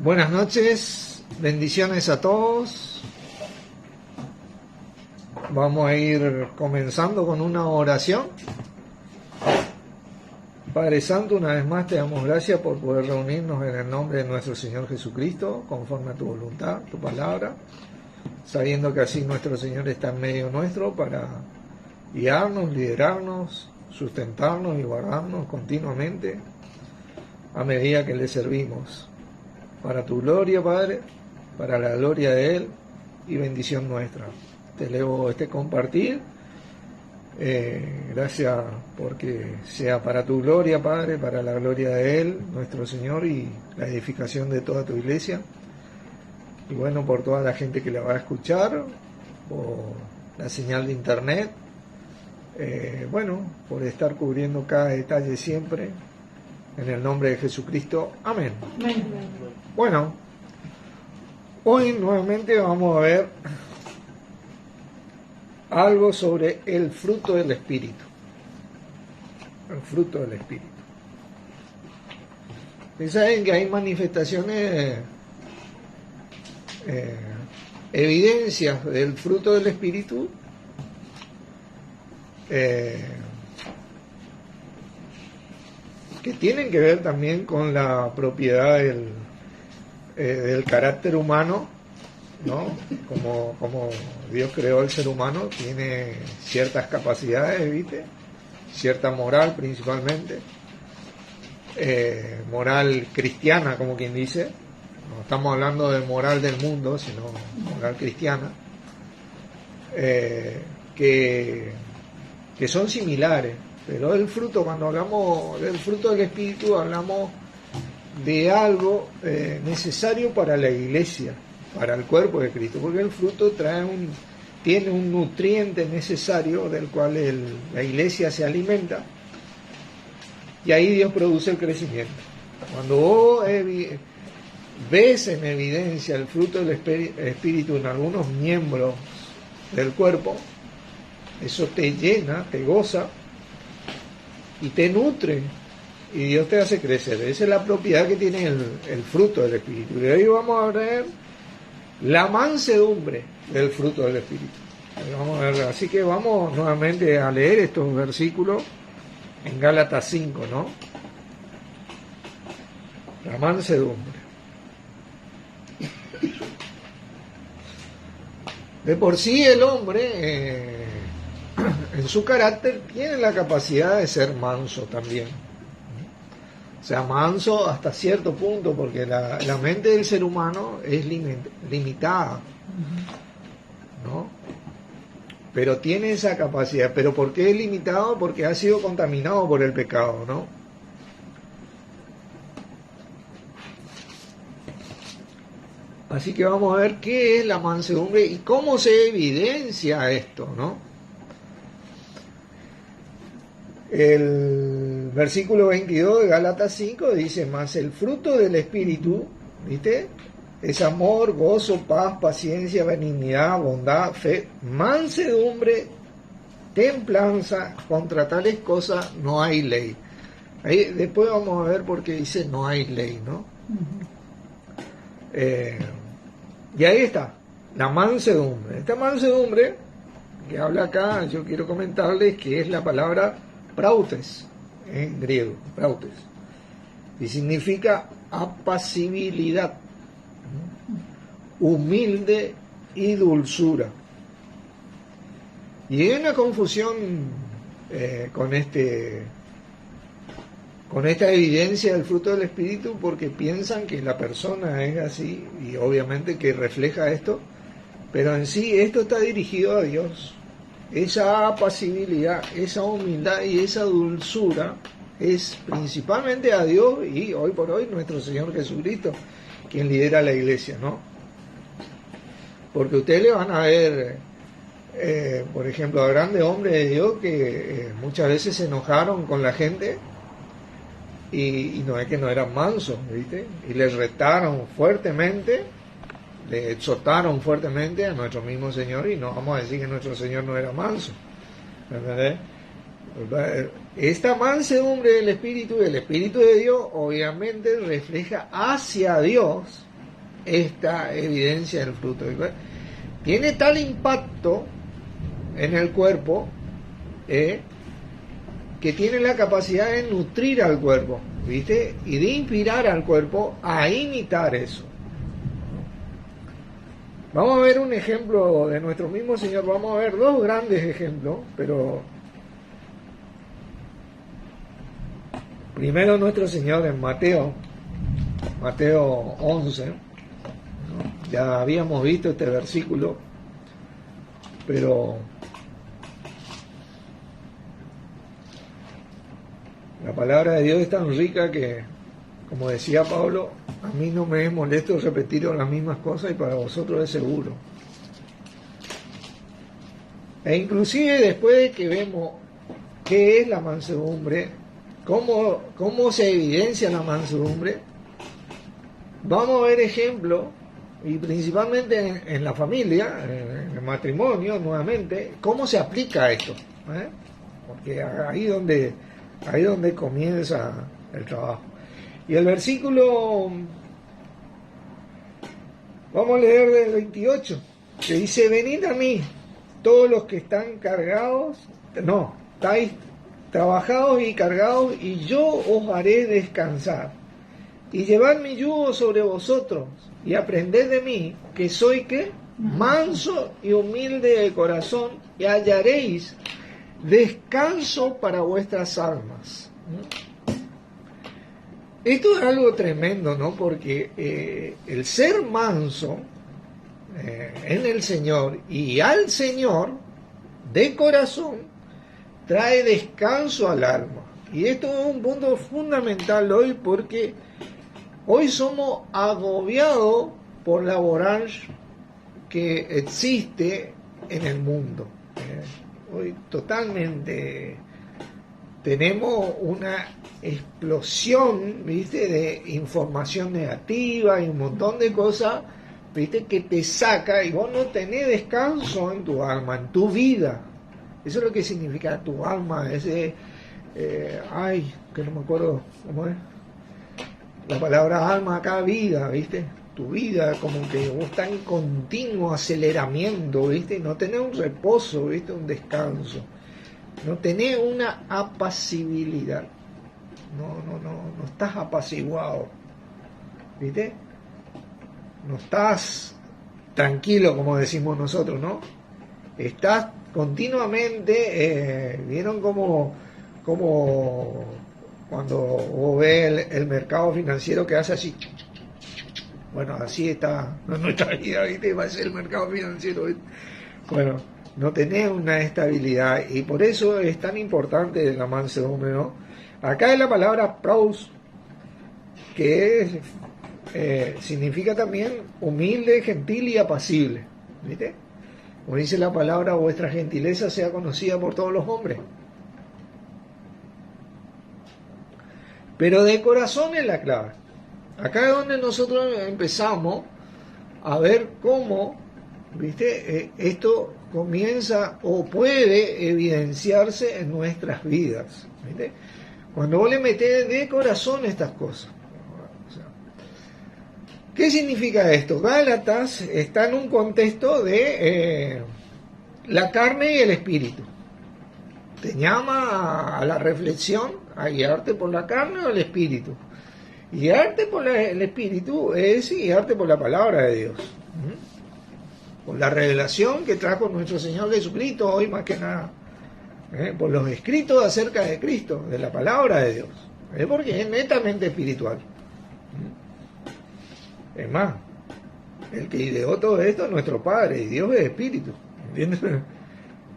Buenas noches, bendiciones a todos. Vamos a ir comenzando con una oración. Padre Santo, una vez más te damos gracias por poder reunirnos en el nombre de nuestro Señor Jesucristo, conforme a tu voluntad, tu palabra, sabiendo que así nuestro Señor está en medio nuestro para guiarnos, liderarnos, sustentarnos y guardarnos continuamente a medida que le servimos. Para tu gloria, Padre, para la gloria de Él y bendición nuestra. Te elevo este compartir. Gracias porque sea para tu gloria, Padre, para la gloria de Él, nuestro Señor, y la edificación de toda tu iglesia. Y bueno, por toda la gente que la va a escuchar, por la señal de internet. Bueno, por estar cubriendo cada detalle siempre. En el nombre de Jesucristo. Amén. Amén. Bueno, hoy nuevamente vamos a ver algo sobre el fruto del Espíritu. El fruto del Espíritu. Ustedes saben que hay manifestaciones, evidencias del fruto del Espíritu, que tienen que ver también con la propiedad del carácter humano, ¿no? Como Dios creó el ser humano, tiene ciertas capacidades, ¿viste? Cierta moral principalmente, moral cristiana, como quien dice. No estamos hablando de moral del mundo, sino moral cristiana, que son similares. Pero el fruto, cuando hablamos del fruto del Espíritu, hablamos de algo necesario para la iglesia, para el cuerpo de Cristo, porque el fruto tiene un nutriente necesario del cual la iglesia se alimenta, y ahí Dios produce el crecimiento. Cuando vos ves en evidencia el fruto del Espíritu en algunos miembros del cuerpo, eso te llena, te goza y te nutre, y Dios te hace crecer. Esa es la propiedad que tiene el fruto del Espíritu. Y hoy vamos a ver la mansedumbre del fruto del Espíritu. Vamos a ver, así que vamos nuevamente a leer estos versículos en Gálatas 5, ¿no? La mansedumbre. De por sí el hombre, en su carácter, tiene la capacidad de ser manso también. O sea, manso hasta cierto punto, porque la mente del ser humano es limitada, ¿no? Pero tiene esa capacidad. ¿Pero por qué es limitado? Porque ha sido contaminado por el pecado, ¿no? Así que vamos a ver qué es la mansedumbre y cómo se evidencia esto, ¿no? El versículo 22 de Gálatas 5 dice: mas el fruto del Espíritu, ¿viste? Es amor, gozo, paz, paciencia, benignidad, bondad, fe, mansedumbre, templanza. Contra tales cosas no hay ley. Ahí después vamos a ver por qué dice no hay ley, ¿no? Y ahí está, la mansedumbre. Esta mansedumbre que habla acá, yo quiero comentarles que es la palabra prautes, en griego, prautes, y significa apacibilidad, humilde y dulzura. Y hay una confusión con esta evidencia del fruto del Espíritu, porque piensan que la persona es así, y obviamente que refleja esto, pero en sí esto está dirigido a Dios. Esa apacibilidad, esa humildad y esa dulzura es principalmente a Dios y hoy por hoy nuestro Señor Jesucristo quien lidera la iglesia, ¿no? Porque ustedes le van a ver, por ejemplo, a grandes hombres de Dios que muchas veces se enojaron con la gente y no es que no eran mansos, ¿viste? Y les retaron fuertemente, le exhortaron fuertemente a nuestro mismo Señor, y no vamos a decir que nuestro Señor no era manso, ¿verdad? Esta mansedumbre del Espíritu de Dios obviamente refleja hacia Dios esta evidencia del fruto. Tiene tal impacto en el cuerpo que tiene la capacidad de nutrir al cuerpo, ¿viste? Y de inspirar al cuerpo a imitar eso. Vamos a ver un ejemplo de nuestro mismo Señor. Vamos a ver dos grandes ejemplos, pero primero nuestro Señor en Mateo 11, ¿no? Ya habíamos visto este versículo, pero la palabra de Dios es tan rica que, como decía Pablo, a mí no me es molesto repetir las mismas cosas y para vosotros es seguro. E inclusive después de que vemos qué es la mansedumbre, cómo se evidencia la mansedumbre, vamos a ver ejemplos, y principalmente en la familia, en el matrimonio, nuevamente, cómo se aplica esto, porque ahí donde comienza el trabajo. Y el versículo, vamos a leer del 28, que dice: venid a mí, todos los que están estáis trabajados y cargados, y yo os haré descansar. Y llevad mi yugo sobre vosotros, y aprended de mí, que soy ¿qué? Manso y humilde de corazón, y hallaréis descanso para vuestras almas. Esto es algo tremendo, ¿no? Porque el ser manso en el Señor y al Señor de corazón trae descanso al alma. Y esto es un punto fundamental hoy, porque hoy somos agobiados por la vorágine que existe en el mundo. Hoy totalmente tenemos una explosión, ¿viste?, de información negativa y un montón de cosas, ¿viste?, que te saca, y vos no tenés descanso en tu alma, en tu vida. Eso es lo que significa tu alma, ese que no me acuerdo cómo es la palabra alma acá, vida, ¿viste? Tu vida, como que vos estás en continuo aceleramiento, ¿viste? No tenés un reposo, ¿viste? Un descanso. No tenés una apacibilidad. No estás apaciguado, ¿viste? No estás tranquilo, como decimos nosotros, ¿no? Estás continuamente, ¿vieron cómo cuando vos ves el mercado financiero que hace así? Bueno, así está nuestra vida, ¿viste? Va a ser el mercado financiero, ¿viste? Bueno, no tenés una estabilidad, y por eso es tan importante la mansedumbre, ¿no? Acá es la palabra praus, que significa también humilde, gentil y apacible, ¿viste? Como dice la palabra, vuestra gentileza sea conocida por todos los hombres. Pero de corazón es la clave. Acá es donde nosotros empezamos a ver cómo, ¿viste?, esto comienza o puede evidenciarse en nuestras vidas, ¿viste? Cuando vos le metés de corazón estas cosas. O sea, ¿qué significa esto? Gálatas está en un contexto de la carne y el espíritu. Te llama a la reflexión, a guiarte por la carne o el espíritu. Y guiarte por el espíritu es guiarte por la palabra de Dios, por la revelación que trajo nuestro Señor Jesucristo, hoy más que nada, por los escritos acerca de Cristo, de la palabra de Dios, porque es netamente espiritual. Es más, el que ideó todo esto es nuestro Padre, y Dios es espíritu, ¿entiendes?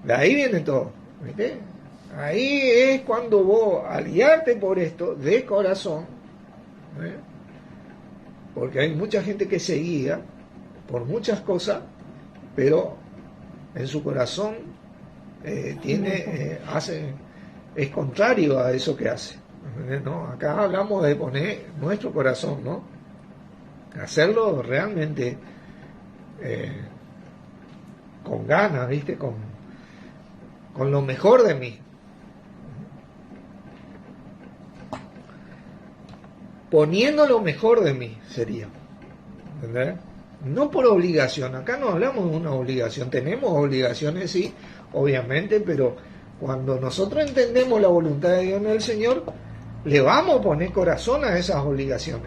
De ahí viene todo, ¿viste? Ahí es cuando vos, al guiarte por esto de corazón, porque hay mucha gente que se guía por muchas cosas, pero en su corazón es contrario a eso que hace, ¿no? Acá hablamos de poner nuestro corazón, ¿no? Hacerlo realmente con ganas, ¿viste? Con lo mejor de mí. Poniendo lo mejor de mí sería, ¿entendés? No por obligación, acá no hablamos de una obligación, tenemos obligaciones, sí, obviamente, pero cuando nosotros entendemos la voluntad de Dios en el Señor, le vamos a poner corazón a esas obligaciones.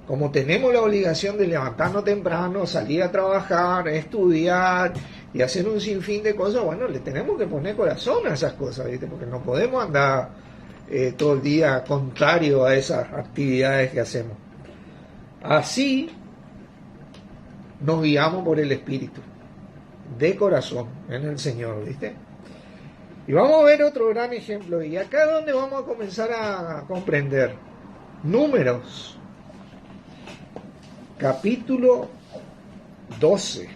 Como tenemos la obligación de levantarnos temprano, salir a trabajar, estudiar y hacer un sinfín de cosas, bueno, le tenemos que poner corazón a esas cosas, ¿viste? Porque no podemos andar todo el día contrario a esas actividades que hacemos. Así nos guiamos por el Espíritu, de corazón, en el Señor, ¿viste? Y vamos a ver otro gran ejemplo, y acá es donde vamos a comenzar a comprender. Números, capítulo 12.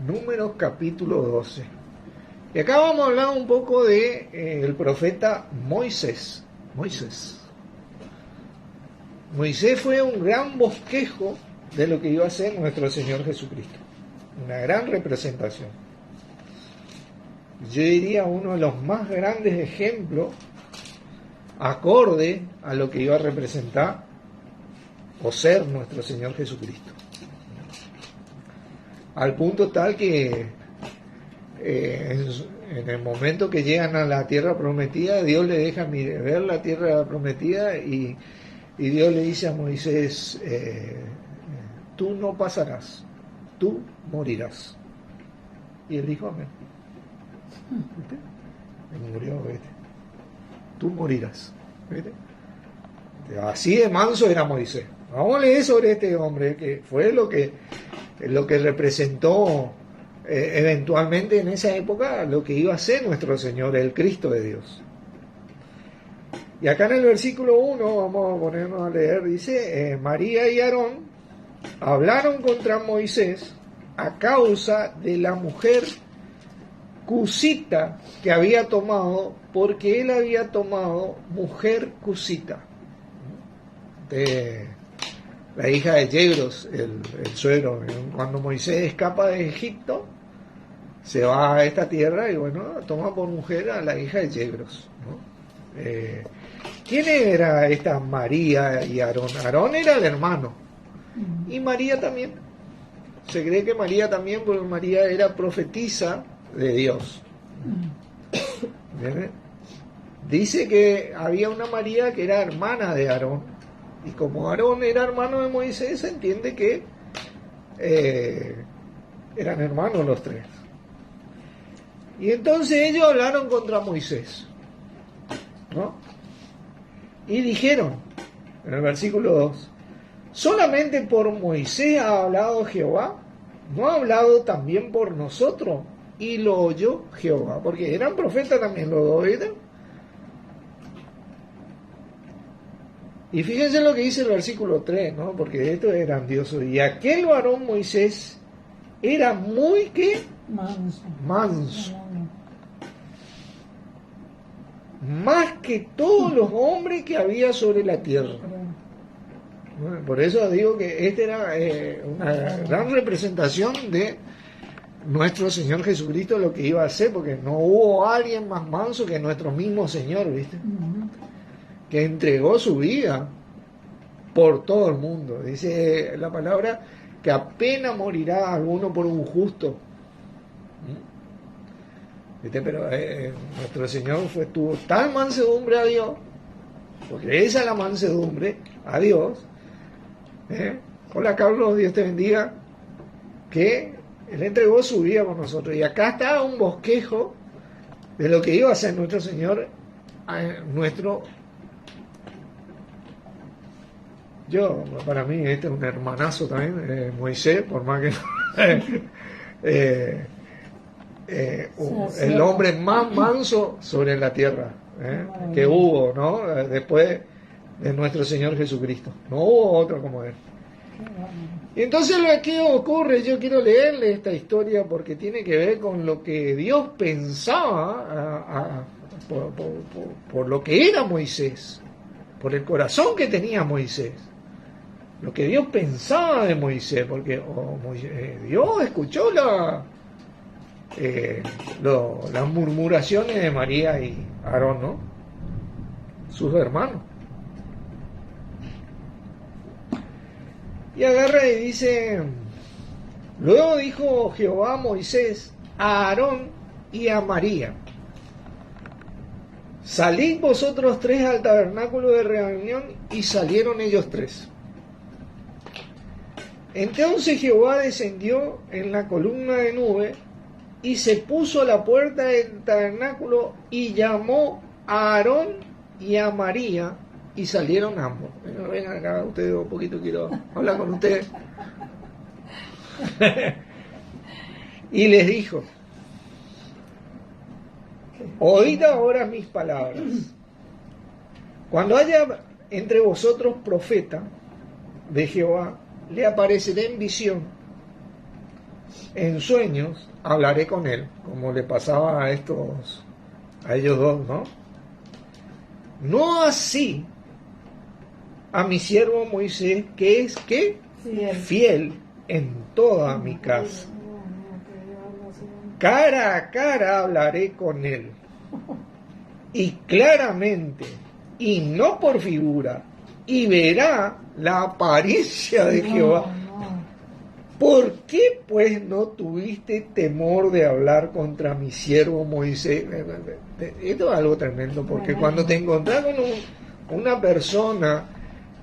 Números, capítulo 12. Y acá vamos a hablar un poco de el profeta Moisés. Moisés fue un gran bosquejo de lo que iba a ser nuestro Señor Jesucristo. Una gran representación. Yo diría uno de los más grandes ejemplos acorde a lo que iba a representar o ser nuestro Señor Jesucristo. Al punto tal que en el momento que llegan a la tierra prometida, Dios le deja ver la tierra prometida y Dios le dice a Moisés, tú no pasarás, tú morirás. Y él dijo amén. ¿Viste? Y murió, ¿viste? Tú morirás. ¿Viste? Así de manso era Moisés. Vamos a leer sobre este hombre que fue lo que representó eventualmente en esa época lo que iba a ser nuestro Señor, el Cristo de Dios. Y acá en el versículo 1, vamos a ponernos a leer, dice, María y Aarón hablaron contra Moisés a causa de la mujer cusita que había tomado, porque él había tomado mujer cusita. De la hija de Yegros, el suegro. Cuando Moisés escapa de Egipto, se va a esta tierra y bueno, toma por mujer a la hija de Yegros, ¿no? ¿Quién era esta María y Aarón? Aarón era el hermano y María también. Se cree que María también, porque María era profetisa de Dios. ¿Bien? Dice que había una María que era hermana de Aarón, y como Aarón era hermano de Moisés, se entiende que eran hermanos los tres. Y entonces ellos hablaron contra Moisés, ¿no? Y dijeron, en el versículo 2, ¿solamente por Moisés ha hablado Jehová? ¿No ha hablado también por nosotros? Y lo oyó Jehová, porque eran profetas también los dos, ¿viste? Y fíjense lo que dice el versículo 3, ¿no? Porque esto es grandioso. Y aquel varón Moisés era muy, ¿qué? Manso. Más que todos los hombres que había sobre la tierra. Bueno, por eso digo que esta era una gran representación de nuestro Señor Jesucristo, lo que iba a hacer, porque no hubo alguien más manso que nuestro mismo Señor, ¿viste? Que entregó su vida por todo el mundo. Dice la palabra que apenas morirá alguno por un justo. ¿Viste? Pero nuestro Señor tuvo tal mansedumbre a Dios, porque esa es la mansedumbre a Dios. Hola Carlos, Dios te bendiga, que Él entregó su vida por nosotros. Y acá está un bosquejo de lo que iba a ser nuestro Señor, para mí este es un hermanazo también, Moisés, por más que el hombre más manso sobre la tierra que hubo, ¿no? Después de nuestro Señor Jesucristo. No hubo otro como Él. Y entonces lo que ocurre, yo quiero leerle esta historia porque tiene que ver con lo que Dios pensaba por lo que era Moisés, por el corazón que tenía Moisés, lo que Dios pensaba de Moisés, porque Dios escuchó las murmuraciones de María y Aarón, ¿no? sus hermanos. Y agarra y dice, luego dijo Jehová a Moisés, a Aarón y a María, salid vosotros tres al tabernáculo de reunión, y salieron ellos tres. Entonces Jehová descendió en la columna de nube y se puso a la puerta del tabernáculo y llamó a Aarón y a María, y salieron ambos. Vengan acá ustedes un poquito, quiero hablar con ustedes. Y les dijo, oíd ahora mis palabras. Cuando haya entre vosotros profeta de Jehová, le apareceré en visión, en sueños hablaré con él, como le pasaba a ellos dos, ¿no? No así a mi siervo Moisés, que es ¿qué? Fiel en toda mi casa. Cara a cara hablaré con él, y claramente, y no por figura, y verá la apariencia de Jehová. ¿Por qué pues no tuviste temor de hablar contra mi siervo Moisés? Esto es algo tremendo, porque cuando te encontrás con una persona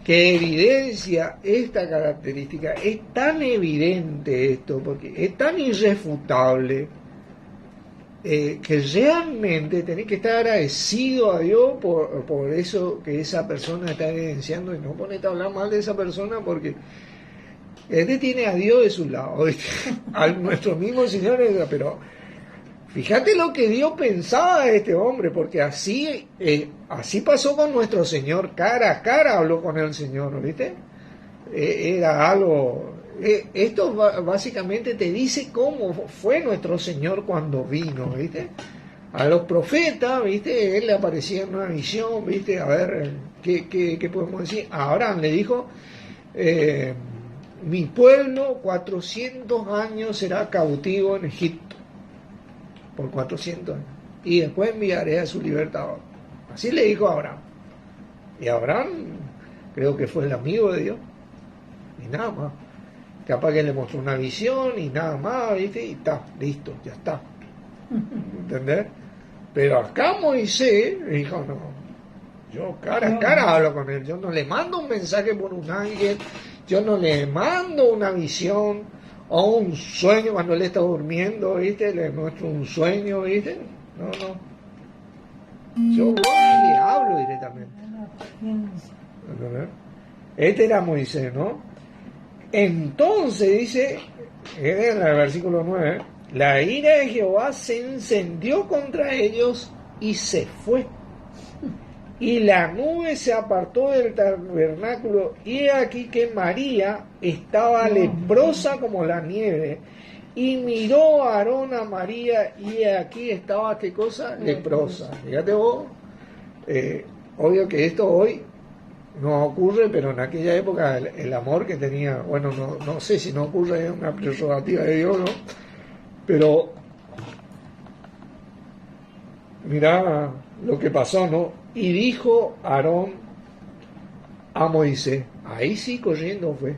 que evidencia esta característica, es tan evidente esto, porque es tan irrefutable, que realmente tenés que estar agradecido a Dios por eso que esa persona está evidenciando, y no ponete a hablar mal de esa persona, porque este tiene a Dios de su lado, a nuestro mismo Señor, pero fíjate lo que Dios pensaba de este hombre, porque así pasó con nuestro Señor, cara a cara habló con el Señor, ¿viste? Era algo... esto básicamente te dice cómo fue nuestro Señor cuando vino, ¿viste? A los profetas, ¿viste? Él le aparecía en una visión, ¿viste? A ver, ¿qué podemos decir? A Abraham le dijo, mi pueblo 400 años será cautivo en Egipto, por 400 años, y después enviaré a su libertador. Así le dijo a Abraham. Y Abraham creo que fue el amigo de Dios, y nada más. Capaz que le mostró una visión y nada más, ¿viste? Y está, listo, ya está. ¿Entendés? Pero acá Moisés dijo, no, yo cara a cara hablo con él, yo no le mando un mensaje por un ángel, yo no le mando una visión o un sueño cuando él está durmiendo, ¿viste? Le muestro un sueño, ¿viste? No. Yo voy y le hablo directamente. ¿Entendés? Este era Moisés, ¿no? Entonces dice, en el versículo 9, la ira de Jehová se encendió contra ellos y se fue. Y la nube se apartó del tabernáculo, y aquí que María estaba leprosa como la nieve. Y miró a Aarón a María, y aquí estaba, ¿qué cosa? Leprosa. Fíjate vos, obvio que esto hoy no ocurre, pero en aquella época el amor que tenía, bueno, no sé si no ocurre, es una prerrogativa de Dios, ¿no? Pero mirá lo que pasó, ¿no? Y dijo Aarón a Moisés, ahí sí corriendo fue,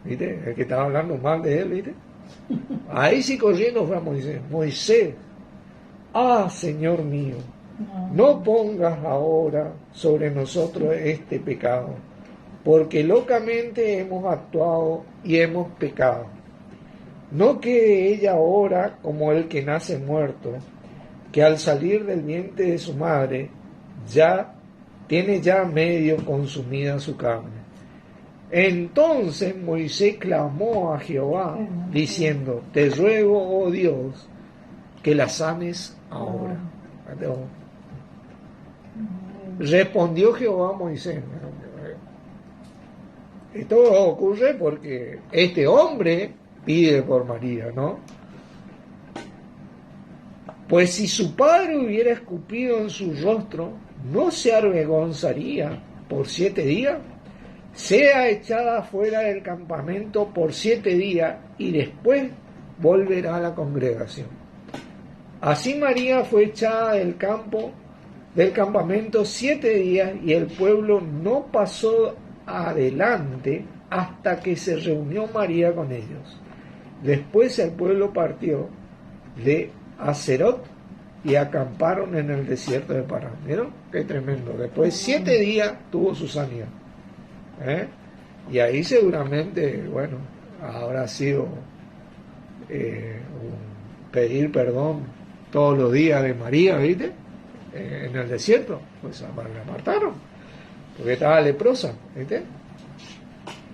¿viste? El que estaba hablando mal de él, ¿viste? Ahí sí corriendo fue a Moisés. Moisés, Señor mío, no pongas ahora sobre nosotros este pecado, porque locamente hemos actuado y hemos pecado. No quede ella ahora como el que nace muerto, que al salir del vientre de su madre tiene ya medio consumida su carne. Entonces Moisés clamó a Jehová, diciendo, te ruego, oh Dios, que la sanes ahora. Respondió Jehová a Moisés. Esto ocurre porque este hombre pide por María, ¿no? Pues si su padre hubiera escupido en su rostro, ¿no se avergonzaría por 7 días? Sea echada fuera del campamento por 7 días y después volverá a la congregación. Así María fue echada del campo del campamento 7 días y el pueblo no pasó adelante hasta que se reunió María con ellos. Después el pueblo partió de Acerot y acamparon en el desierto de Parán. ¿Vieron? Qué tremendo. Después 7 días tuvo su sanidad. Y ahí seguramente, bueno, habrá sido pedir perdón todos los días de María, ¿viste? En el desierto, pues la apartaron, porque estaba leprosa, ¿viste?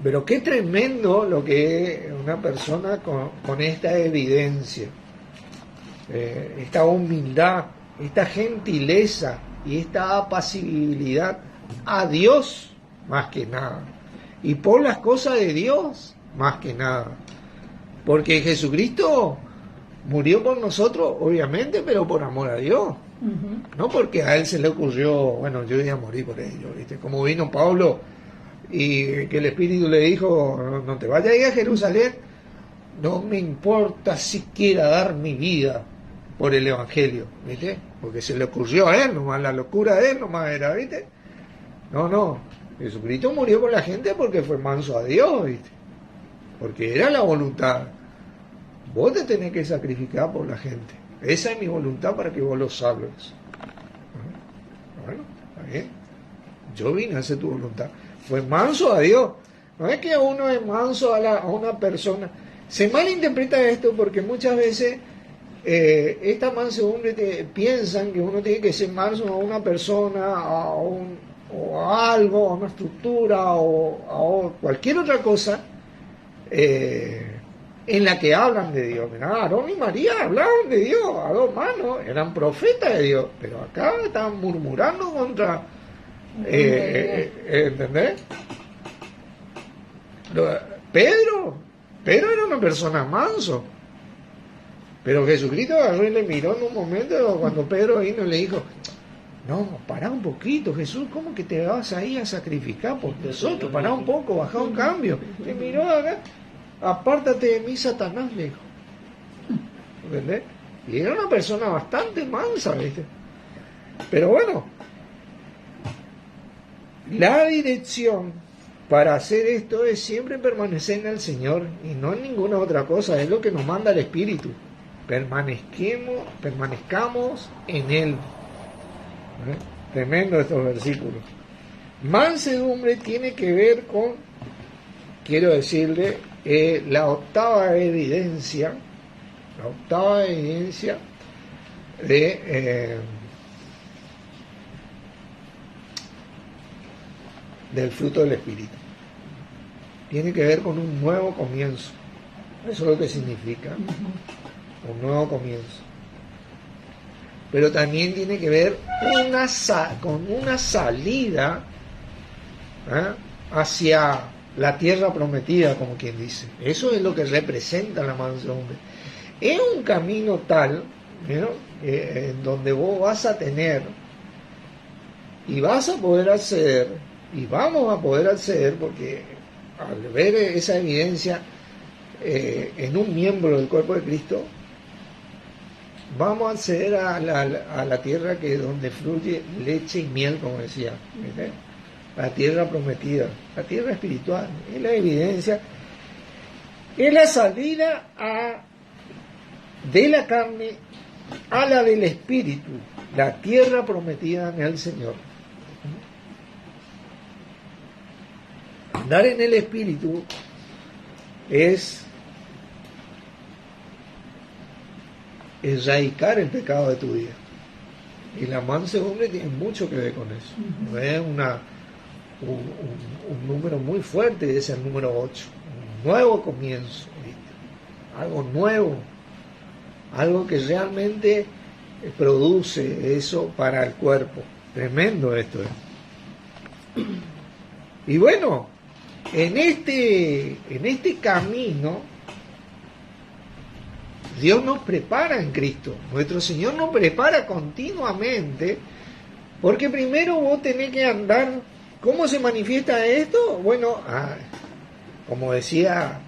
Pero qué tremendo lo que es una persona con esta evidencia, esta humildad, esta gentileza y esta apacibilidad a Dios más que nada, y por las cosas de Dios más que nada, porque Jesucristo murió por nosotros, obviamente, pero por amor a Dios. No porque a él se le ocurrió, bueno, yo voy a morir por ellos, ¿viste? Como vino Pablo y que el Espíritu le dijo, no te vayas a ir a Jerusalén, no me importa siquiera dar mi vida por el Evangelio, ¿viste? Porque se le ocurrió a él nomás, la locura de él nomás era, ¿viste? No, Jesucristo murió por la gente porque fue manso a Dios, ¿viste? Porque era la voluntad. Vos te tenés que sacrificar por la gente. Esa es mi voluntad para que vos lo salves. Bueno, está bien. Yo vine a hacer tu voluntad. Fue manso a Dios. No es que uno es manso a una persona. Se malinterpreta esto porque muchas veces esta mansedumbre piensan que uno tiene que ser manso a una persona, o a algo, a una estructura, o a cualquier otra cosa. En la que hablan de Dios. Mirá, Aarón y María hablaban de Dios a dos manos, eran profetas de Dios, pero acá estaban murmurando contra, ¿entendés? Pedro era una persona manso, pero Jesucristo agarró y le miró en un momento cuando Pedro vino y le dijo, no, pará un poquito, Jesús, ¿cómo que te vas ahí a sacrificar por nosotros? Pará un poco, bajá un cambio. Le miró acá. Apártate de mí, Satanás, le dijo. ¿Entendés? Y era una persona bastante mansa, ¿viste? Pero bueno, la dirección para hacer esto es siempre permanecer en el Señor y no en ninguna otra cosa, es lo que nos manda el Espíritu. Permanezcamos en Él. Tremendo estos versículos. Mansedumbre tiene que ver con, quiero decirle, la octava evidencia del fruto del Espíritu. Tiene que ver con un nuevo comienzo. Eso es lo que significa un nuevo comienzo. Pero también tiene que ver con una salida hacia la tierra prometida, como quien dice. Eso es lo que representa la mansedumbre. Es un camino tal, en donde vos vas a tener y vas a poder acceder, y vamos a poder acceder, porque al ver esa evidencia en un miembro del cuerpo de Cristo, vamos a acceder a la tierra que es donde fluye leche y miel, como decía, ¿viste? La tierra prometida, la tierra espiritual, es la evidencia, es la salida de la carne a la del espíritu, la tierra prometida en el Señor. Andar en el espíritu es erradicar el pecado de tu vida, y la mansedumbre tiene mucho que ver con eso. No es un número muy fuerte, es el número 8, un nuevo comienzo, ¿viste? Algo nuevo, algo que realmente produce eso para el cuerpo. Tremendo esto es. Y bueno, en este camino Dios nos prepara en Cristo. Nuestro Señor nos prepara continuamente, porque primero vos tenés que andar. ¿Cómo se manifiesta esto? Bueno, como decía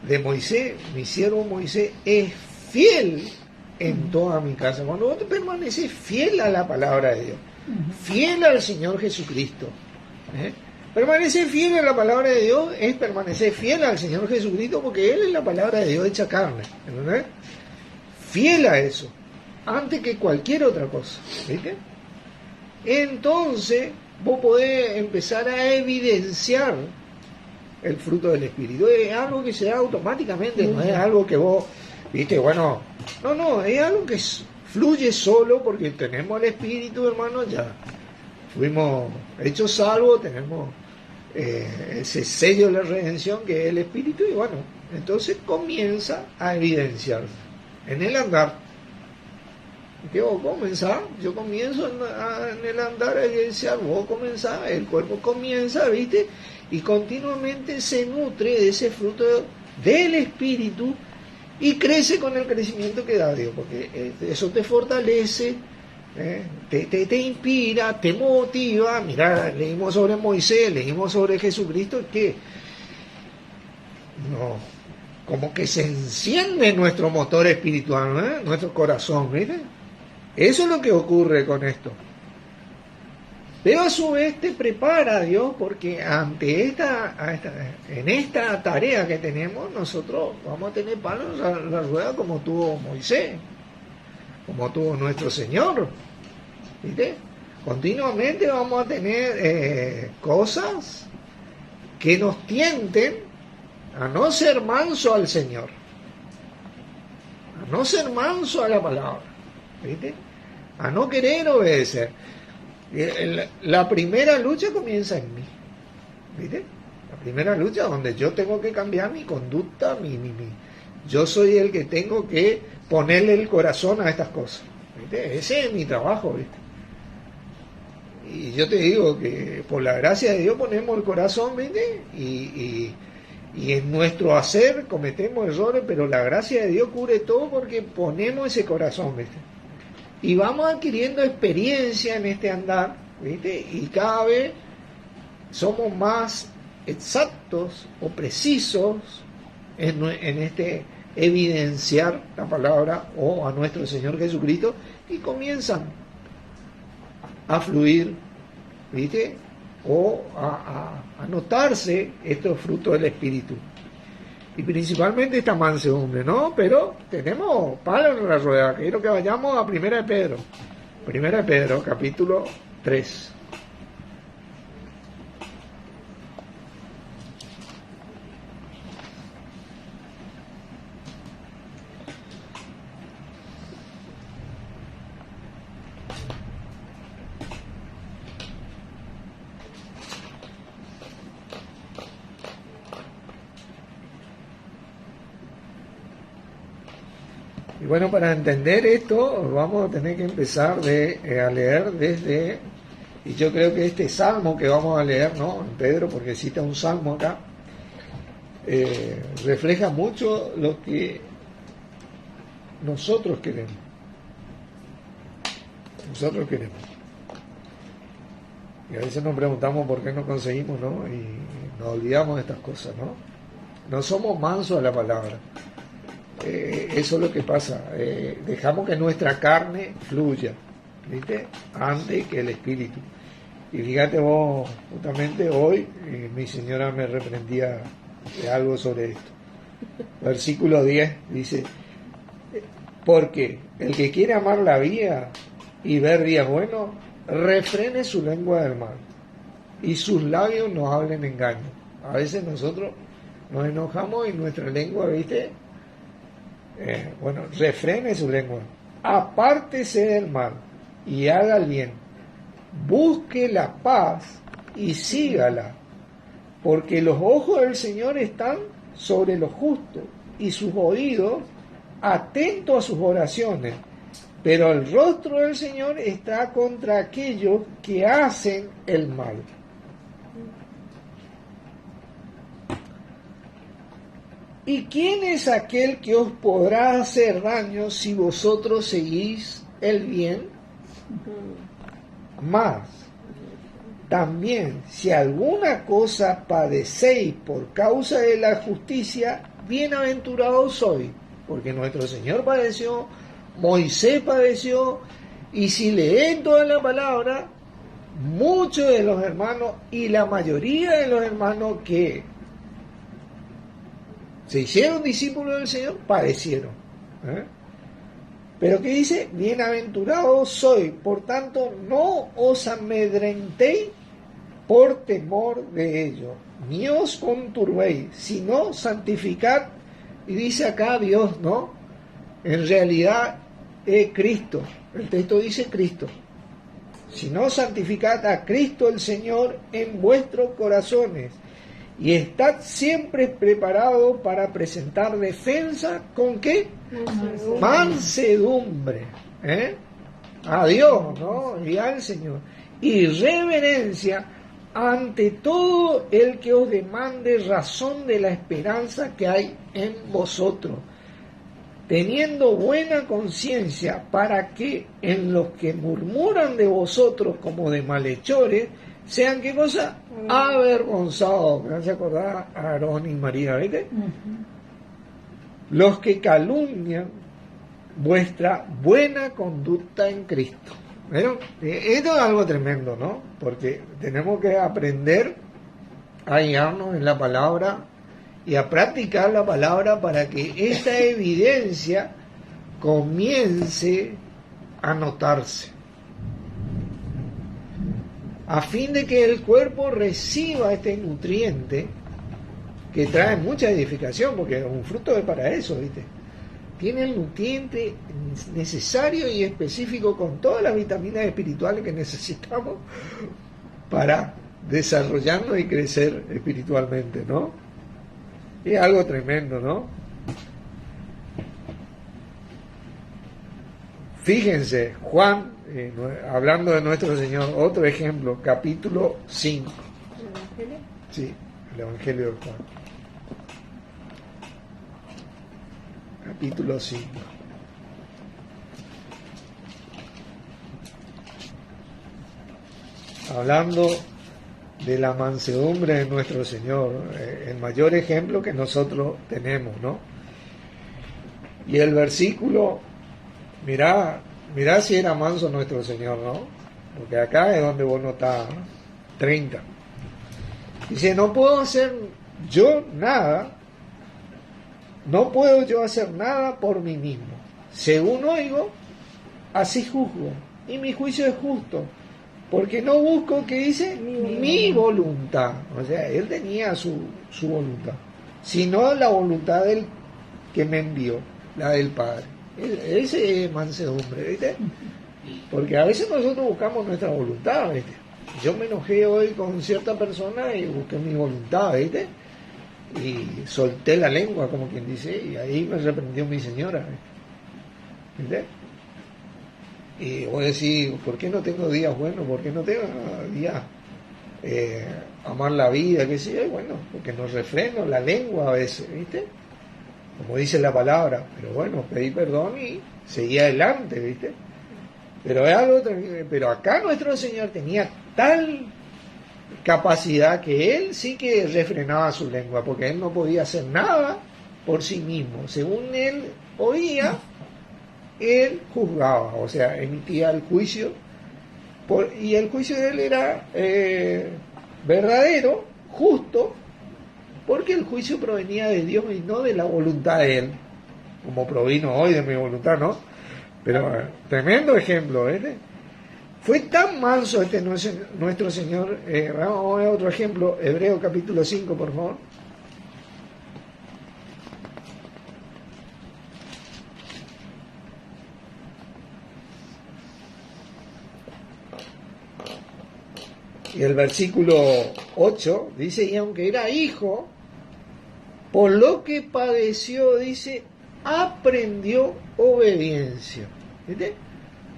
de Moisés, mi siervo Moisés es fiel en toda mi casa. Cuando vos te permaneces fiel a la palabra de Dios, fiel al Señor Jesucristo, permanecer fiel a la palabra de Dios es permanecer fiel al Señor Jesucristo, porque Él es la palabra de Dios hecha carne, ¿entendés? Fiel a eso, antes que cualquier otra cosa, ¿viste? Entonces vos podés empezar a evidenciar el fruto del Espíritu. Es algo que se da automáticamente, no es algo que vos, ¿viste? Bueno, no, es algo que fluye solo porque tenemos el Espíritu, hermano, ya fuimos hechos salvos, tenemos ese sello de la redención que es el Espíritu, y bueno, entonces comienza a evidenciarse en el andar. ¿Qué vos comenzás? Yo comienzo en el andar a evidenciar, vos comenzás, el cuerpo comienza, ¿viste? Y continuamente se nutre de ese fruto del Espíritu y crece con el crecimiento que da Dios, porque eso te fortalece, te inspira, te motiva. Mirá, leímos sobre Moisés, leímos sobre Jesucristo, que no, como que se enciende nuestro motor espiritual, nuestro corazón, ¿viste? Eso es lo que ocurre con esto. Pero a su vez te prepara Dios, porque ante en esta tarea que tenemos, nosotros vamos a tener palos en la rueda como tuvo Moisés, como tuvo nuestro Señor, ¿viste? Continuamente vamos a tener cosas que nos tienten a no ser manso al Señor, a no ser manso a la palabra, ¿viste? A no querer obedecer. La primera lucha comienza en mí, ¿viste? La primera lucha donde yo tengo que cambiar mi conducta, yo soy el que tengo que ponerle el corazón a estas cosas, ¿viste? Ese es mi trabajo, ¿viste? Y yo te digo que por la gracia de Dios ponemos el corazón, ¿viste? Y en nuestro hacer cometemos errores, pero la gracia de Dios cubre todo porque ponemos ese corazón, ¿viste? Y vamos adquiriendo experiencia en este andar, ¿viste? Y cada vez somos más exactos o precisos en este evidenciar la palabra o a nuestro Señor Jesucristo, y comienzan a fluir, ¿viste? O a notarse estos frutos del Espíritu. Y principalmente esta mansedumbre, ¿no? Pero tenemos palo en la rueda. Quiero que vayamos a Primera de Pedro. Primera de Pedro, capítulo 3. Y bueno, para entender esto vamos a tener que empezar a leer desde, y yo creo que este salmo que vamos a leer, ¿no? En Pedro, porque cita un salmo acá, refleja mucho lo que nosotros queremos. Nosotros queremos. Y a veces nos preguntamos por qué no conseguimos, ¿no? Y nos olvidamos de estas cosas, ¿no? No somos mansos a la palabra. Eso es lo que pasa. Dejamos que nuestra carne fluya, ¿viste? Antes que el espíritu. Y fíjate vos, justamente hoy mi señora me reprendía de algo sobre esto. Versículo 10 dice: porque el que quiere amar la vida y ver días buenos, refrene su lengua del mal y sus labios no hablen engaño. A veces nosotros nos enojamos y nuestra lengua, ¿viste? Refrene su lengua, apártese del mal y haga el bien, busque la paz y sígala, porque los ojos del Señor están sobre los justos y sus oídos atentos a sus oraciones, pero el rostro del Señor está contra aquellos que hacen el mal. ¿Y quién es aquel que os podrá hacer daño si vosotros seguís el bien? Mas también, si alguna cosa padecéis por causa de la justicia, bienaventurados sois, porque nuestro Señor padeció Moisés padeció, y si leen toda la palabra, muchos de los hermanos y la mayoría de los hermanos que se hicieron discípulos del Señor padecieron. Pero ¿qué dice? Bienaventurados sois, por tanto no os amedrentéis por temor de ellos, ni os conturbéis, sino santificad. Y dice acá Dios, ¿no? En realidad es Cristo. El texto dice Cristo. Si no, santificad a Cristo el Señor en vuestros corazones, y estad siempre preparados para presentar defensa, ¿con qué? Mansedumbre. A Dios, ¿no? Y al Señor. Y reverencia ante todo el que os demande razón de la esperanza que hay en vosotros, teniendo buena conciencia, para que en los que murmuran de vosotros como de malhechores, sean, ¿qué cosa? Avergonzados. Me hace acordar a Aarón y María, ¿viste? Los que calumnian vuestra buena conducta en Cristo. Pero esto es algo tremendo, ¿no? Porque tenemos que aprender a guiarnos en la palabra y a practicar la palabra para que esta evidencia comience a notarse, a fin de que el cuerpo reciba este nutriente que trae mucha edificación, porque un fruto es para eso, ¿viste? Tiene el nutriente necesario y específico con todas las vitaminas espirituales que necesitamos para desarrollarnos y crecer espiritualmente, ¿no? Es algo tremendo, ¿no? Fíjense, Juan, hablando de nuestro Señor, otro ejemplo, capítulo 5. ¿El Evangelio? Sí, el Evangelio de Juan. Capítulo 5. Hablando de la mansedumbre de nuestro Señor, el mayor ejemplo que nosotros tenemos, ¿no? Y el versículo, mirá si era manso nuestro Señor, ¿no? Porque acá es donde vos notás, ¿no? 30. Dice, no puedo yo hacer nada por mí mismo. Según oigo, así juzgo, y mi juicio es justo, porque no busco, ¿qué dice? Mi voluntad. O sea, él tenía su voluntad, sino la voluntad del que me envió, la del Padre. Ese es mansedumbre, ¿viste? Porque a veces nosotros buscamos nuestra voluntad, ¿viste? Yo me enojé hoy con cierta persona y busqué mi voluntad, ¿viste? Y solté la lengua, como quien dice, y ahí me reprendió mi señora, ¿viste? Y voy a decir, ¿por qué no tengo días buenos? ¿Por qué no tengo días amar la vida? ¿Qué sé yo? Bueno, porque nos refreno la lengua a veces, ¿viste? Como dice la palabra, pero bueno, pedí perdón y seguí adelante, ¿viste? Pero es algo tremendo. Pero acá nuestro Señor tenía tal capacidad que él sí que refrenaba su lengua, porque él no podía hacer nada por sí mismo. Según él oía, él juzgaba, o sea, emitía el juicio, y el juicio de él era verdadero, justo, porque el juicio provenía de Dios y no de la voluntad de él, como provino hoy de mi voluntad, ¿no? Pero tremendo ejemplo, ¿eh? Fue tan manso nuestro Señor. Vamos a ver otro ejemplo, Hebreos capítulo 5, por favor. Y el versículo 8 dice, y aunque era hijo, por lo que padeció, dice, aprendió obediencia. ¿Viste?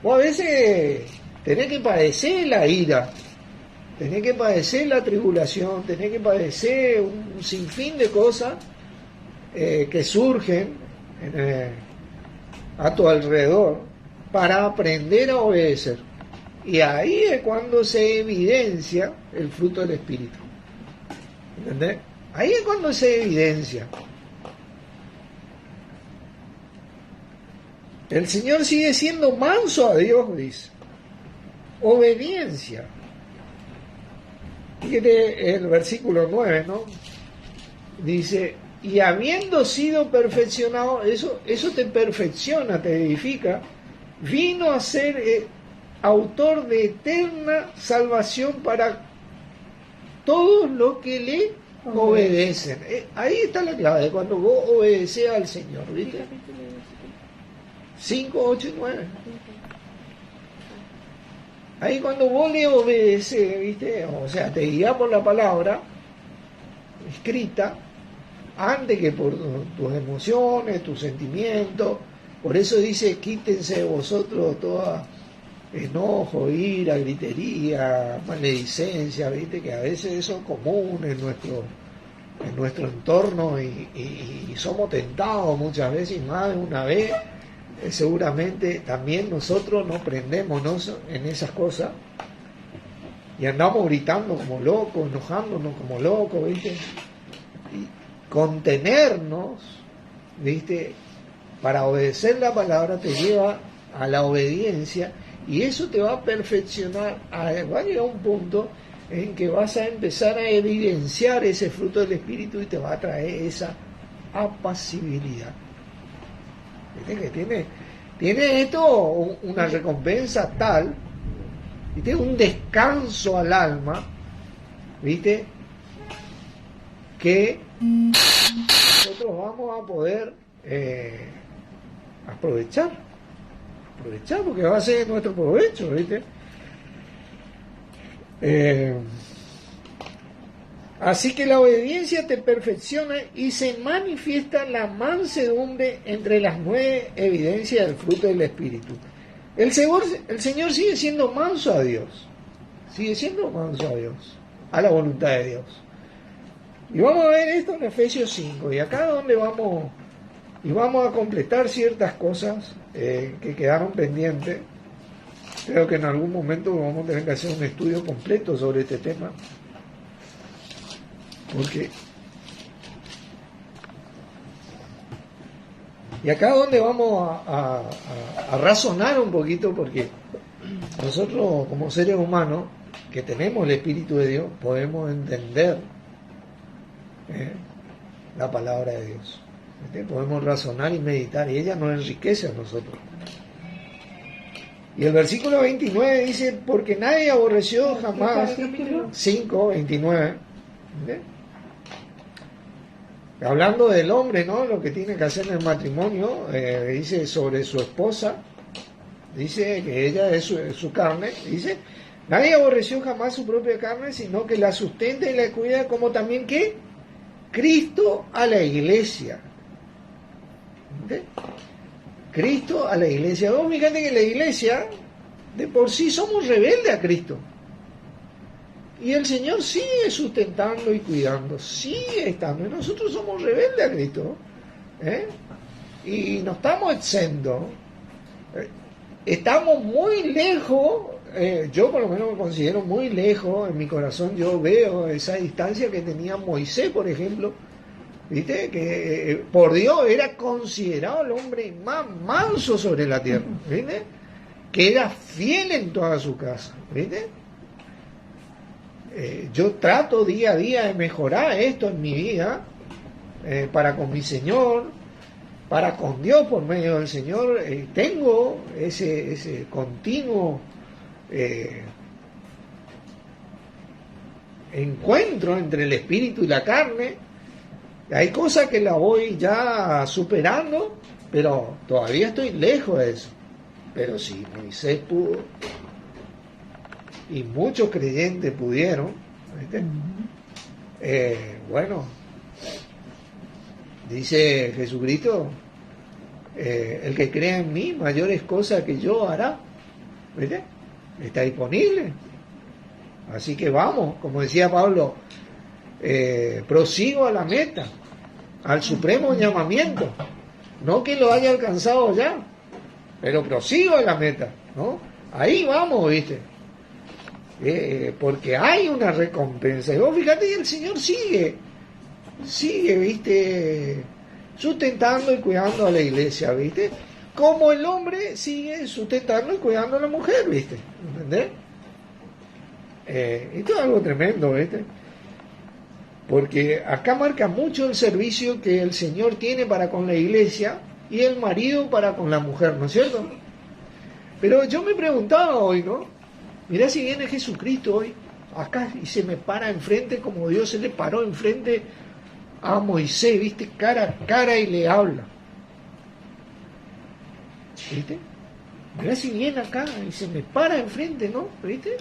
O a veces tenés que padecer la ira, tenés que padecer la tribulación, tenés que padecer un sinfín de cosas que surgen a tu alrededor para aprender a obedecer. Y ahí es cuando se evidencia el fruto del Espíritu. ¿Entendés? Ahí es cuando se evidencia. El Señor sigue siendo manso a Dios, dice. Obediencia. Fíjate el versículo 9, ¿no? Dice, y habiendo sido perfeccionado, eso te perfecciona, te edifica, vino a ser autor de eterna salvación para todos los que le obedecen. Ahí está la clave, cuando vos obedeces al Señor, ¿viste? 5, 8 y 9. Ahí cuando vos le obedeces, ¿viste? O sea, te guías por la palabra escrita, antes que por tus emociones, tus sentimientos. Por eso dice, quítense de vosotros toda enojo, ira, gritería, maledicencia, ¿viste? Que a veces eso es común en nuestro entorno y somos tentados muchas veces, y más de una vez. Seguramente también nosotros nos prendemos, ¿no?, en esas cosas y andamos gritando como locos, enojándonos como locos, ¿viste? Y contenernos, ¿viste?, para obedecer la palabra te lleva a la obediencia, y eso te va a perfeccionar. Va a llegar un punto en que vas a empezar a evidenciar ese fruto del Espíritu y te va a traer esa apacibilidad. ¿Viste? Que tiene esto una recompensa tal, ¿viste?, un descanso al alma, ¿viste?, que nosotros vamos a poder aprovechar porque va a ser nuestro provecho, ¿viste? Así que la obediencia te perfecciona y se manifiesta la mansedumbre entre las 9 evidencias del fruto del Espíritu. El Señor sigue siendo manso a Dios, a la voluntad de Dios. Y vamos a ver esto en Efesios 5, y acá donde vamos a completar ciertas cosas que quedaron pendientes. Creo que en algún momento vamos a tener que hacer un estudio completo sobre este tema. Y acá donde vamos a razonar un poquito, porque nosotros como seres humanos que tenemos el Espíritu de Dios podemos entender la palabra de Dios, ¿sí? Podemos razonar y meditar, y ella nos enriquece a nosotros. Y el versículo 29 dice, porque nadie aborreció jamás, 5, 29, ¿sí?, hablando del hombre, ¿no?, lo que tiene que hacer en el matrimonio, dice sobre su esposa, dice que ella es su carne, dice, nadie aborreció jamás su propia carne, sino que la sustenta y la cuida, como también que Cristo a la iglesia. ¿Sí? Cristo a la iglesia. Vos fíjate que la iglesia, de por sí somos rebeldes a Cristo. Y el Señor sigue sustentando y cuidando, sigue estando. Y nosotros somos rebeldes a Cristo. Y no estamos exentos. Estamos muy lejos. Yo por lo menos me considero muy lejos. En mi corazón yo veo esa distancia que tenía Moisés, por ejemplo. ¿Viste? Que por Dios era considerado el hombre más manso sobre la tierra. ¿Viste? Que era fiel en toda su casa. ¿Viste? Yo trato día a día de mejorar esto en mi vida, para con mi Señor, para con Dios por medio del Señor. Tengo ese continuo encuentro entre el espíritu y la carne. Hay cosas que la voy ya superando, pero todavía estoy lejos de eso. Pero si Moisés pudo, y muchos creyentes pudieron, ¿viste? Bueno, dice Jesucristo, el que crea en mí, mayores cosas que yo hará, ¿viste? Está disponible. Así que vamos, como decía Pablo, prosigo a la meta, al supremo llamamiento, no que lo haya alcanzado ya, pero prosigo a la meta, ¿no? Ahí vamos, ¿viste? Porque hay una recompensa. Y vos fíjate, el Señor sigue, ¿viste?, sustentando y cuidando a la iglesia, ¿viste? como el hombre sigue sustentando y cuidando a la mujer, ¿viste? ¿Entendés? Esto es algo tremendo, ¿viste? Porque acá marca mucho el servicio que el Señor tiene para con la iglesia y el marido para con la mujer, ¿no es cierto? Pero yo me preguntaba hoy, ¿no? Mirá si viene Jesucristo hoy, acá, y se me para enfrente como Dios se le paró enfrente a Moisés, ¿viste? Cara a cara y le habla. ¿Viste? Mirá si viene acá y se me para enfrente, ¿no? ¿Viste?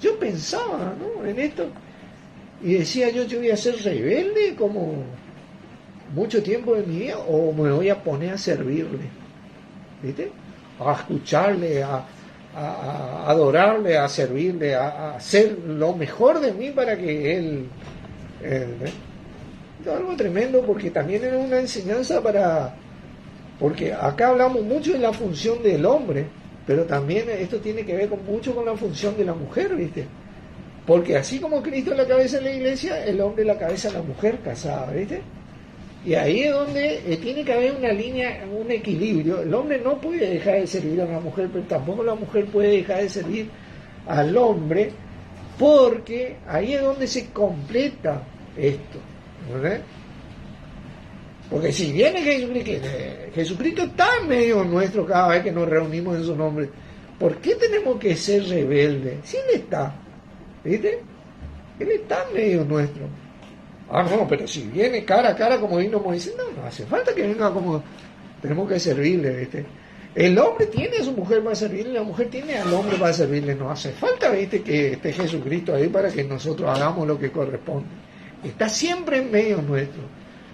Yo pensaba, ¿no? En esto. Y decía yo voy a ser rebelde como mucho tiempo de mi vida, o me voy a poner a servirle, ¿viste? A escucharle, a adorarle, a servirle, a hacer lo mejor de mí para que él es algo tremendo, porque también es una enseñanza porque acá hablamos mucho de la función del hombre, pero también esto tiene que ver mucho con la función de la mujer, ¿viste? Porque así como Cristo es la cabeza de la iglesia, el hombre es la cabeza de la mujer casada, ¿viste? Y ahí es donde tiene que haber una línea, un equilibrio. El hombre no puede dejar de servir a la mujer, pero tampoco la mujer puede dejar de servir al hombre, porque ahí es donde se completa esto, ¿verdad? Porque si viene Jesucristo está en medio nuestro cada vez que nos reunimos en su nombre, ¿por qué tenemos que ser rebeldes? Si Él está, ¿viste? Él está en medio nuestro. Ah, no, pero si viene cara a cara como vino Moisés, no hace falta que venga como tenemos que servirle, ¿viste? El hombre tiene a su mujer para servirle, la mujer tiene al hombre para servirle, no hace falta, ¿viste? Que esté Jesucristo ahí para que nosotros hagamos lo que corresponde. Está siempre en medio nuestro.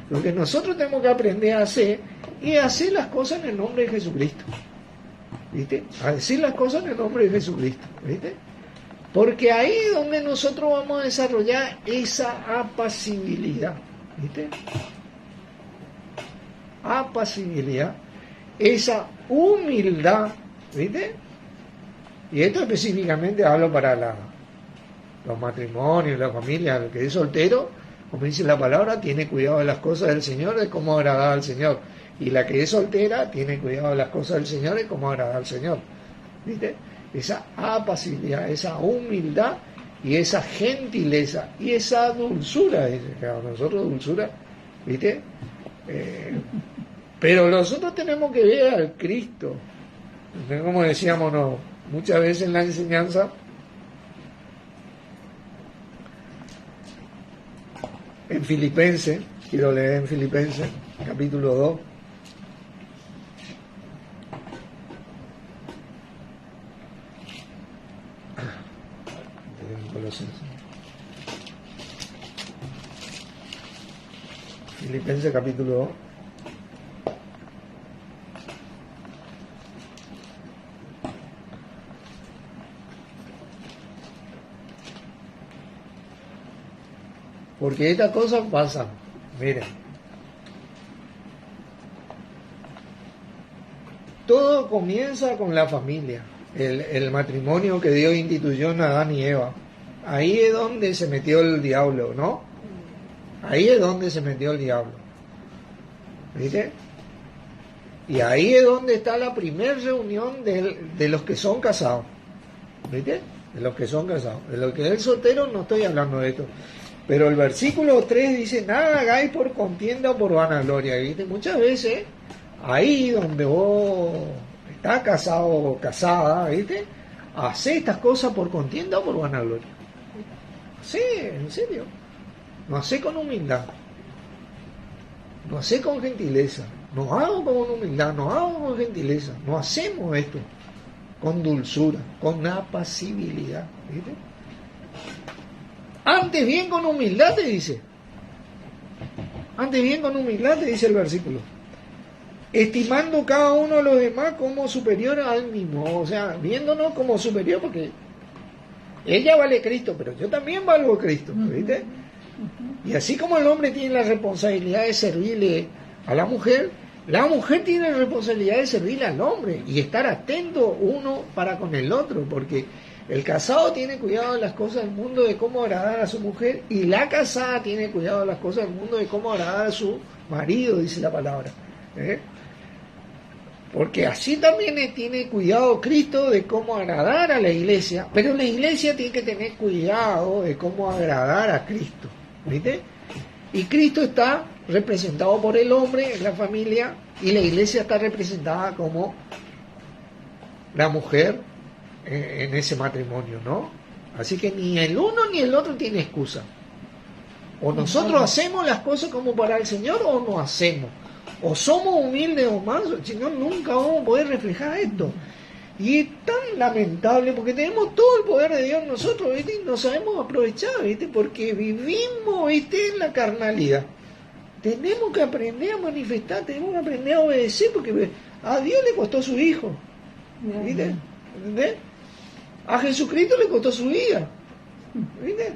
Lo que nosotros tenemos que aprender a hacer es hacer las cosas en el nombre de Jesucristo, ¿viste? A decir las cosas en el nombre de Jesucristo, ¿viste? Porque ahí es donde nosotros vamos a desarrollar esa apacibilidad, ¿viste? Apacibilidad, esa humildad, ¿viste? Y esto específicamente hablo para los matrimonios, la familia, el que es soltero, como dice la palabra, tiene cuidado de las cosas del Señor, de cómo agradar al Señor. Y la que es soltera tiene cuidado de las cosas del Señor, de cómo agradar al Señor, ¿viste? Esa apacibilidad, esa humildad y esa gentileza y esa dulzura, dice, claro, nosotros dulzura, ¿viste? Pero nosotros tenemos que ver al Cristo, como decíamos muchas veces en la enseñanza, en Filipenses, quiero leer en Filipenses, capítulo 2. Filipenses capítulo 2. Porque estas cosas pasan. Miren. Todo comienza con la familia. El matrimonio que Dios instituyó en Adán y Eva. Ahí es donde se metió el diablo, ¿no? Ahí es donde se metió el diablo. ¿Viste? Y ahí es donde está la primera reunión de los que son casados. ¿Viste? De los que son casados. De los que es soltero no estoy hablando de esto. Pero el versículo 3 dice, nada hagáis por contienda o por vanagloria. ¿Viste? Muchas veces, ahí donde vos estás casado o casada, ¿viste? Hacé estas cosas por contienda o por vanagloria. Sí, en serio. No hacé con humildad. No hacé con gentileza. No hago con humildad, no hago con gentileza. No hacemos esto con dulzura, con apacibilidad. ¿Viste? Antes bien con humildad te dice. Antes bien con humildad te dice el versículo. Estimando cada uno a los demás como superior al mismo. O sea, viéndonos como superior porque ella vale Cristo, pero yo también valgo Cristo, ¿viste? Y así como el hombre tiene la responsabilidad de servirle a la mujer tiene la responsabilidad de servirle al hombre y estar atento uno para con el otro, porque el casado tiene cuidado de las cosas del mundo, de cómo agradar a su mujer, y la casada tiene cuidado de las cosas del mundo, de cómo agradar a su marido, dice la palabra. Porque así también tiene cuidado Cristo de cómo agradar a la iglesia, pero la iglesia tiene que tener cuidado de cómo agradar a Cristo, ¿viste? Y Cristo está representado por el hombre en la familia y la iglesia está representada como la mujer en ese matrimonio, ¿no? Así que ni el uno ni el otro tiene excusa. O nosotros hacemos las cosas como para el Señor o no hacemos. O somos humildes o mansos, si no, nunca vamos a poder reflejar esto. Y es tan lamentable porque tenemos todo el poder de Dios nosotros, ¿viste? Y no sabemos aprovechar, ¿viste? Porque vivimos, ¿viste? En la carnalidad. Tenemos que aprender a manifestar, tenemos que aprender a obedecer, porque a Dios le costó su hijo, ¿viste? ¿Entendés? A Jesucristo le costó su vida, ¿viste?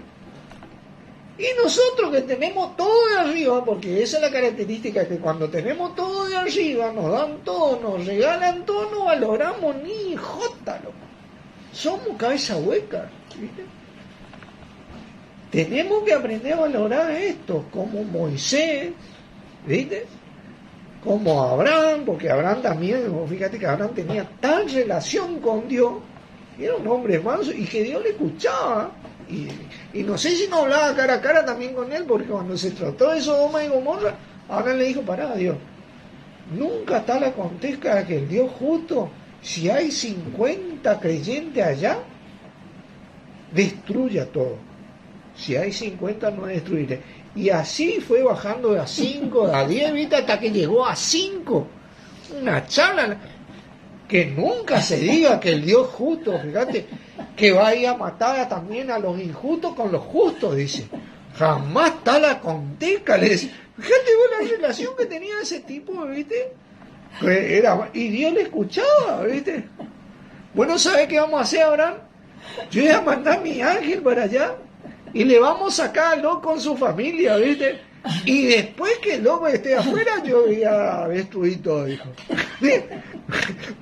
Y nosotros que tenemos todo de arriba, porque esa es la característica, que cuando tenemos todo de arriba, nos dan todo, nos regalan todo, no valoramos ni jota, loco. Somos cabeza hueca, ¿viste? Tenemos que aprender a valorar esto, como Moisés, ¿viste? Como Abraham, porque Abraham también, fíjate que Abraham tenía tal relación con Dios, era un hombre manso, y que Dios le escuchaba. Y no sé si no hablaba cara a cara también con él, porque cuando se trató de Sodoma y Gomorra, Abraham le dijo: pará, Dios, nunca tal acontezca que el Dios justo, si hay 50 creyentes allá, destruya todo. Si hay 50 no destruiré. Y así fue bajando de a 5, a 10, ¿viste? Hasta que llegó a 5. Una charla. Que nunca se diga que el Dios justo, fíjate, que vaya a matar también a los injustos con los justos, dice. Jamás tal acontezca, le dice. Fíjate vos la relación que tenía ese tipo, ¿viste? Y Dios le escuchaba, ¿viste? Bueno, ¿sabes qué vamos a hacer, Abraham? Yo voy a mandar a mi ángel para allá y le vamos a sacar al loco con su familia, ¿viste? Y después que el loco esté afuera, yo voy a destruir todo, dijo.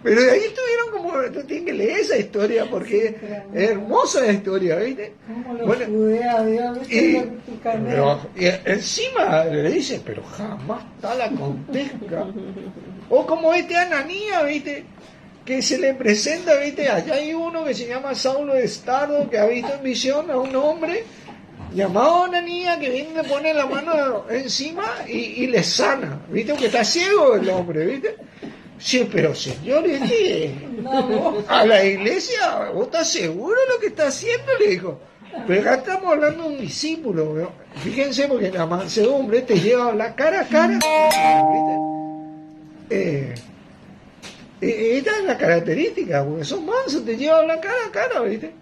Pero de ahí estuvieron como, tú tienes que leer esa historia porque es hermosa la historia, ¿viste? Y encima le dice, pero jamás tal acontezca. O como Ananías, ¿viste? Que se le presenta, ¿viste? Allá hay uno que se llama Saulo de Tarso, que ha visto en visión a un hombre llamado Ananías, que viene y le pone la mano encima y le sana, ¿viste? Porque está ciego el hombre, ¿viste? Sí, pero señores, a la iglesia, ¿vos estás seguro de lo que está haciendo? Le dijo. Pero acá estamos hablando de un discípulo, ¿no? Fíjense, porque la mansedumbre te lleva a hablar cara a cara, ¿viste? Esta es la característica, porque son mansos, te lleva a hablar cara a cara, ¿viste?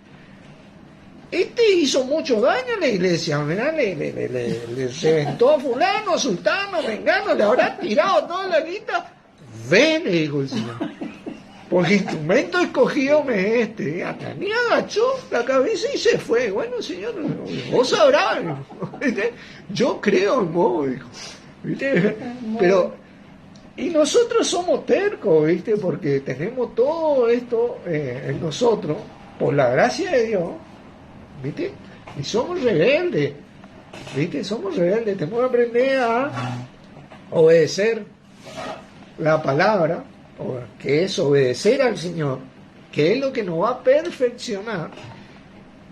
Este hizo mucho daño a la iglesia, ¿verdad? Le reventó a fulano, a sultano, vengano, le habrá tirado toda la guita. Ven, le dijo el Señor, porque instrumento escogido me es este. Ananías agachó la cabeza y se fue. Bueno, Señor, vos sabrás, ¿viste? Yo creo en vos, dijo, ¿viste? Pero, y nosotros somos tercos, ¿viste? Porque tenemos todo esto en nosotros, por la gracia de Dios, ¿viste? Y somos rebeldes, ¿viste? Somos rebeldes, tenemos que aprender a obedecer la palabra, que es obedecer al Señor, que es lo que nos va a perfeccionar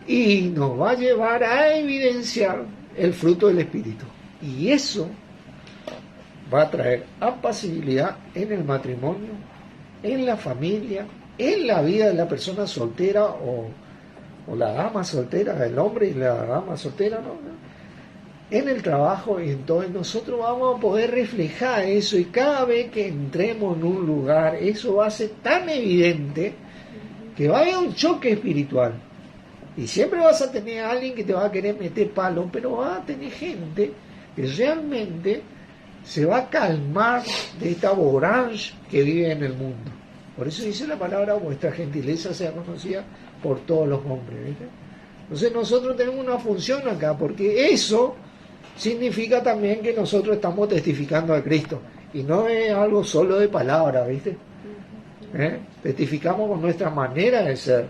y nos va a llevar a evidenciar el fruto del Espíritu. Y eso va a traer apacibilidad en el matrimonio, en la familia, en la vida de la persona soltera o la dama soltera, el hombre y la dama soltera, ¿no? En el trabajo, y entonces nosotros vamos a poder reflejar eso, y cada vez que entremos en un lugar, eso va a ser tan evidente que va a haber un choque espiritual. Y siempre vas a tener a alguien que te va a querer meter palo, pero vas a tener gente que realmente se va a calmar de esta vorágine que vive en el mundo. Por eso dice la palabra: vuestra gentileza sea conocida por todos los hombres, ¿viste? Entonces nosotros tenemos una función acá, porque eso significa también que nosotros estamos testificando a Cristo, y no es algo solo de palabra, ¿viste? Testificamos con nuestra manera de ser,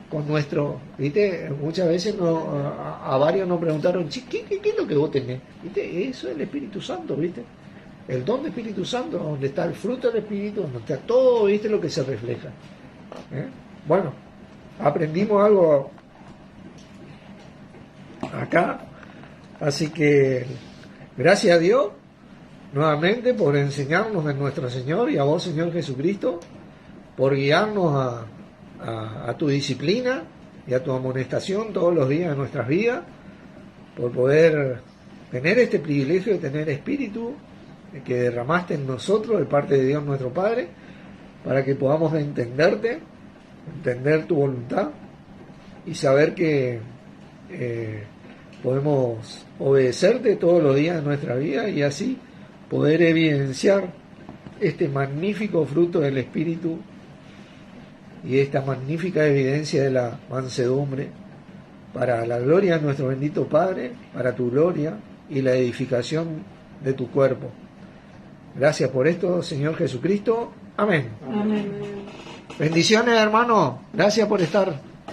con nuestro, ¿viste? Muchas veces a varios nos preguntaron: ¿qué es lo que vos tenés? ¿Viste? Eso es el Espíritu Santo, ¿viste? el don del Espíritu Santo, donde está el fruto del Espíritu, donde está todo, ¿viste? Lo que se refleja. Bueno, aprendimos algo acá, así que gracias a Dios nuevamente por enseñarnos de nuestro Señor, y a vos, Señor Jesucristo, por guiarnos a tu disciplina y a tu amonestación todos los días de nuestras vidas, por poder tener este privilegio de tener espíritu que derramaste en nosotros de parte de Dios nuestro Padre, para que podamos entenderte, entender tu voluntad y saber que podemos obedecerte todos los días de nuestra vida, y así poder evidenciar este magnífico fruto del Espíritu y esta magnífica evidencia de la mansedumbre, para la gloria de nuestro bendito Padre, para tu gloria y la edificación de tu cuerpo. Gracias por esto, Señor Jesucristo. Amén. Amén. Bendiciones, hermano. Gracias por estar.